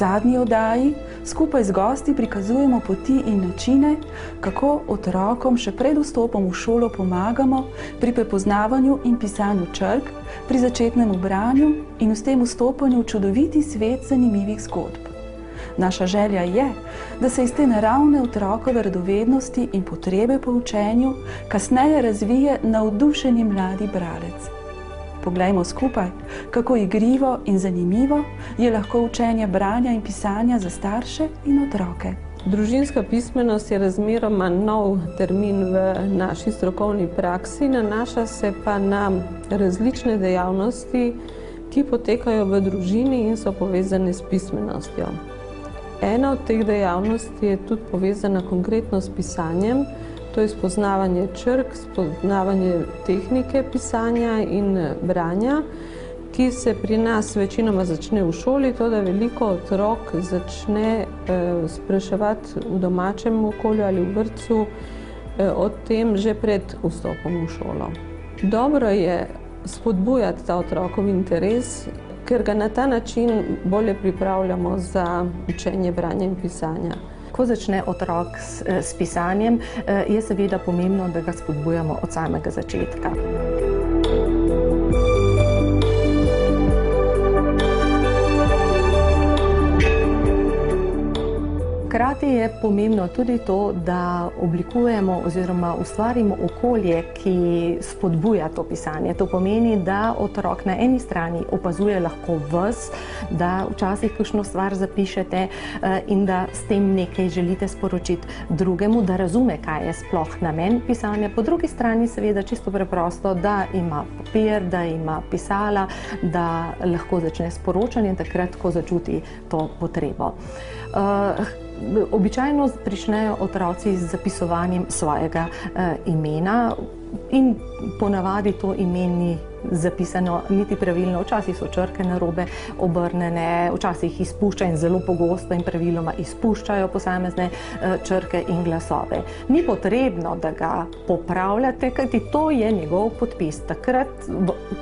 zadnji oddaji skupaj z gosti prikazujemo poti in načine, kako otrokom še pred vstopom v šolo pomagamo pri prepoznavanju in pisanju črk, pri začetnem branju in s tem vstopanju v čudoviti svet zanimivih zgodb. Naša želja je, da se iz te naravne otrokove radovednosti in potrebe po učenju kasneje razvije navdušeni mladi bralec. Poglejmo skupaj, kako igrivo in zanimivo je lahko učenje branja in pisanja za starše in otroke. Družinska pismenost je razmeroma nov termin v naši strokovni praksi, nanaša se pa na različne dejavnosti, ki potekajo v družini in so povezane s pismenostjo. Ena od teh dejavnosti je tudi povezana konkretno s pisanjem, to je spoznavanje črk, spoznavanje tehnike pisanja in branja, ki se pri nas večinoma začne v šoli, to da veliko otrok začne spraševati v domačem okolju ali v vrtcu o tem že pred vstopom v šolo. Dobro je spodbujati ta otrokov interes, ker ga na ta način bolje pripravljamo za učenje branja in pisanja. Ko začne otrok s pisanjem, je seveda pomembno, da ga spodbujamo od samega začetka. Hkrati je pomembno tudi to, da oblikujemo oziroma ustvarimo okolje, ki spodbuja to pisanje. To pomeni, da otrok na eni strani opazuje lahko vas, da včasih kakšno stvar zapišete in da s tem nekaj želite sporočiti drugemu, da razume, kaj je sploh namen pisanja. Po drugi strani seveda čisto preprosto, da ima papir, da ima pisala, da lahko začne sporočanje takrat, ko začuti to potrebo. Običajno pričnejo otroci z zapisovanjem svojega imena in ponavadi to ime ni zapisano niti pravilno. Včasih so črke narobe obrnjene, včasih izpušča in zelo pogosto in praviloma izpuščajo posamezne črke in glasove. Ni potrebno, da ga popravljate, kajti to je njegov podpis. Takrat,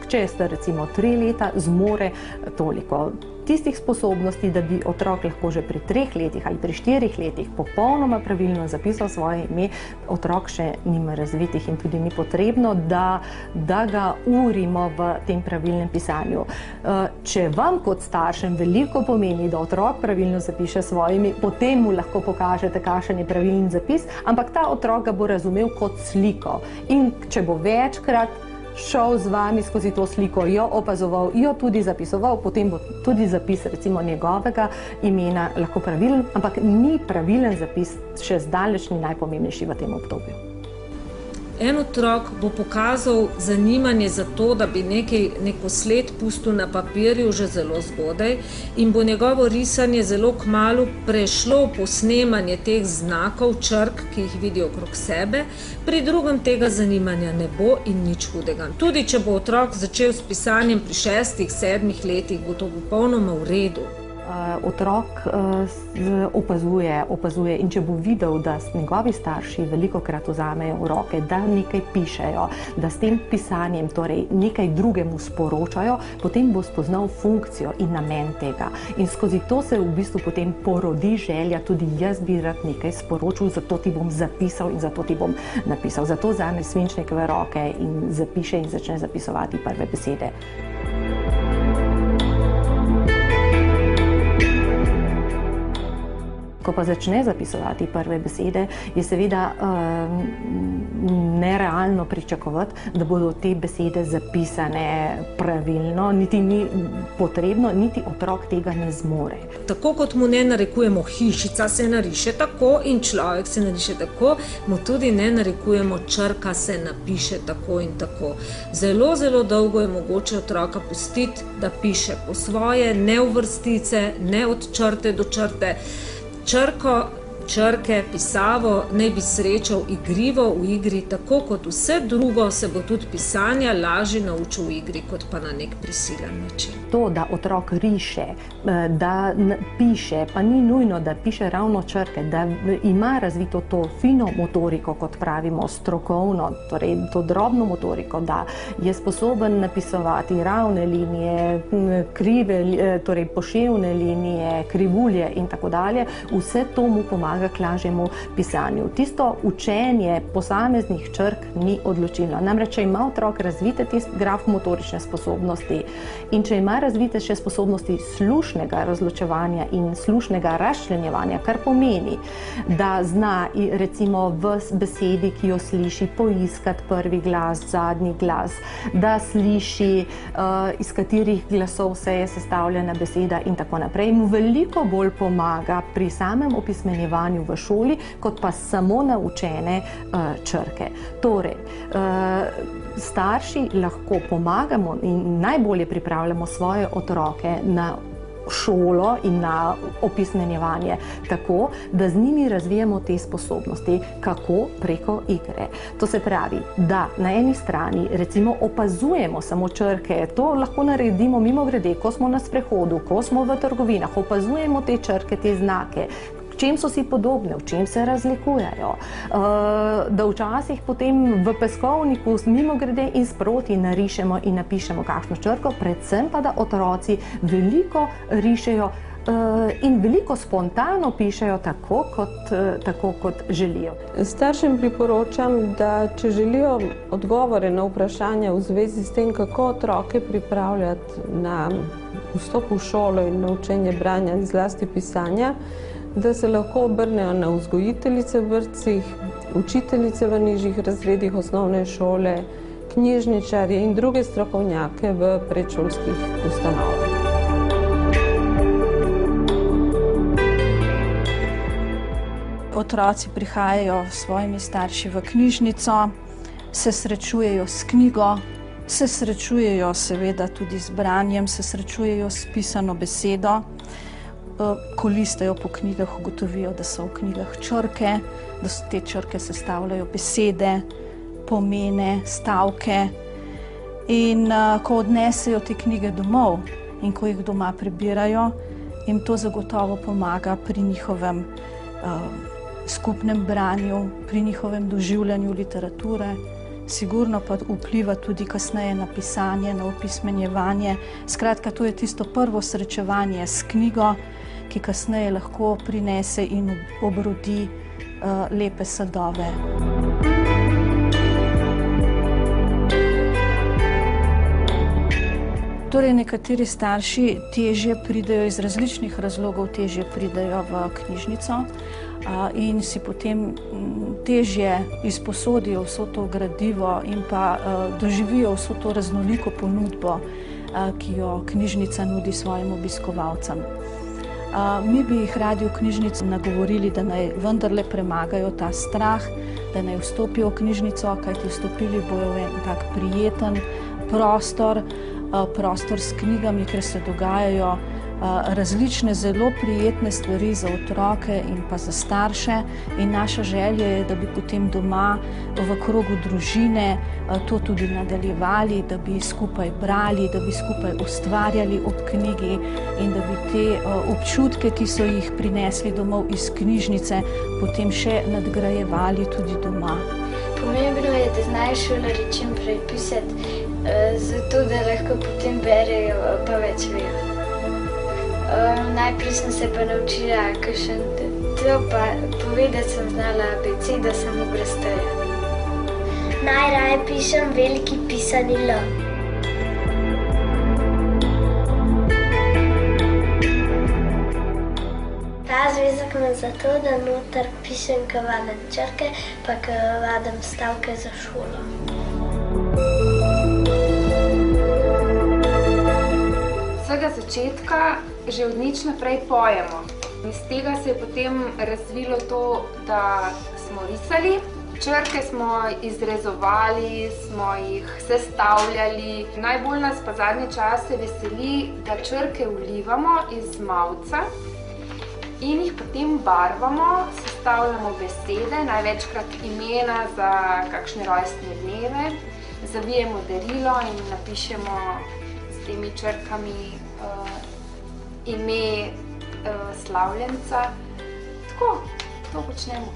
če ste recimo 3 leta, zmore toliko tistih sposobnosti, da bi otrok lahko že pri 3 letih ali pri 4 letih popolnoma pravilno zapisal svoje ime, otrok še nima razvitih in tudi ni potrebno, da ga urimo v tem pravilnem pisanju. Če vam kot staršem veliko pomeni, da otrok pravilno zapiše svoje ime, potem mu lahko pokažete, kakšen je pravilen zapis, ampak ta otrok ga bo razumel kot sliko. In če bo večkrat šel z vami skozi to sliko, jo opazoval, jo tudi zapisoval, potem bo tudi zapis recimo njegovega imena lahko pravilen, ampak ni pravilen zapis še zdaleč ni najpomembnejši v tem obdobju. En otrok bo pokazal zanimanje za to, da bi neko sled pustil na papirju že zelo zgodaj in bo njegovo risanje zelo kmalu prešlo posnemanje teh znakov, črk, ki jih vidi okrog sebe, pri drugem tega zanimanja ne bo in nič hudega. Tudi če bo otrok začel s pisanjem pri 6-7 letih, bo to popolnoma v redu. Otrok opazuje in če bo videl, da njegovi starši velikokrat vzamejo v roke, da nekaj pišejo, da s tem pisanjem torej nekaj drugemu sporočajo, potem bo spoznal funkcijo in namen tega. In skozi to se v bistvu potem porodi želja, tudi jaz bi rad nekaj sporočil, zato ti bom zapisal in zato ti bom napisal. Zato vzame svinčnik v roke in zapiše in začne zapisovati prve besede. Ko pa začne zapisovati prve besede, je seveda nerealno pričakovati, da bodo te besede zapisane pravilno, niti ni potrebno, niti otrok tega ne zmore. Tako kot mu ne narekujemo, hišica se nariše tako in človek se nariše tako, mu tudi ne narekujemo, črka se napiše tako in tako. Zelo, zelo dolgo je mogoče otroka pustiti, da piše po svoje, ne v vrstice, ne od črte do črte. Črko črke, pisavo naj bi srečal igrivo v igri, tako kot vse drugo se bo tudi pisanja lažje naučil v igri, kot pa na nek prisilen način. To, da otrok riše, da piše, pa ni nujno, da piše ravno črke, da ima razvito to fino motoriko, kot pravimo, strokovno, torej to drobno motoriko, da je sposoben napisovati ravne linije, krive, torej poševne linije, krivulje in tako dalje, vse to mu pomaga k lažjemu pisanju. Tisto učenje posameznih črk ni odločilno. Namreč, če ima otrok razvite tiste grafmotorične sposobnosti in če ima razvite še sposobnosti slušnega razločevanja in slušnega razčlenjevanja, kar pomeni, da zna recimo v besedi, ki jo sliši, poiskati prvi glas, zadnji glas, da sliši, iz katerih glasov se je sestavljena beseda in tako naprej, mu veliko bolj pomaga pri samem opismenjevanju v šoli, kot pa samo naučene črke. Torej, starši lahko pomagamo in najbolje pripravljamo svoje otroke na šolo in na opismenjevanje tako, da z njimi razvijamo te sposobnosti, kako preko igre. To se pravi, da na eni strani recimo opazujemo samo črke, to lahko naredimo mimogrede, ko smo na sprehodu, ko smo v trgovinah, opazujemo te črke, te znake, v čem so si podobne, v čem se razlikujejo, da včasih potem v peskovniku mimogrede in sproti narišemo in napišemo kakšno črko, predvsem pa da otroci veliko rišejo in veliko spontano pišejo tako, kot želijo. Staršem priporočam, da če želijo odgovore na vprašanja v zvezi s tem, kako otroke pripravljati na vstop v šolo in na učenje branja in zlasti pisanja, da se lahko obrnejo na vzgojiteljice v vrtcih, učiteljice v nižjih razredih osnovne šole, knjižničarje in druge strokovnjake v predšolskih ustanovah. Otroci prihajajo s svojimi starši v knjižnico, se srečujejo s knjigo, se srečujejo seveda tudi z branjem, se srečujejo s pisano besedo. Ko listajo po knjigah, ugotovijo, da so v knjigah črke, da so te črke sestavljajo besede, pomene, stavke. In ko odnesejo te knjige domov in ko jih doma prebirajo, jim to zagotovo pomaga pri njihovem skupnem branju, pri njihovem doživljanju literature. Sigurno pa vpliva tudi kasneje na pisanje, na opismenjevanje. Skratka, to je tisto prvo srečevanje s knjigo, ki kasneje lahko prinese in obrodi lepe sadove. Torej, nekateri starši težje pridejo iz različnih razlogov, težje pridejo v knjižnico in si potem težje izposodijo vso to gradivo in pa doživijo vso to raznoliko ponudbo, ki jo knjižnica nudi svojim obiskovalcem. Mi bi jih radi v knjižnici nagovorili, da naj vendarle premagajo ta strah, da naj vstopijo v knjižnico, kajti vstopili bojo v en tak prijeten prostor, prostor s knjigami, ker se dogajajo različne zelo prijetne stvari za otroke in pa za starše. In naša želja je, da bi potem doma v krogu družine to tudi nadaljevali, da bi skupaj brali, da bi skupaj ustvarjali ob knjigi in da bi te občutke, ki so jih prinesli domov iz knjižnice, potem še nadgrajevali tudi doma. Pomembno je, da znajo šolarji čim prej pisati, zato da lahko potem berejo pa več vejo. Najprej sem se pa naučila kakšen to, pa povedati sem znala ABC, da sem brez teja. Najraje pišem veliki pisani L. Ta zvezek me zato, da noter pišem, ko vadam črke, pa ko vadam stavke za šolo. Vsega začetka že od nič naprej pojemo. Iz tega se je potem razvilo to, da smo risali. Črke smo izrezovali, smo jih sestavljali. Najbolj nas pa zadnje čase veseli, da črke vlivamo iz mavca in jih potem barvamo, sestavljamo besede, največkrat imena za kakšne rojstne dneve, zavijemo darilo in napišemo s temi črkami ime slavljenca. Tako, to počnemo.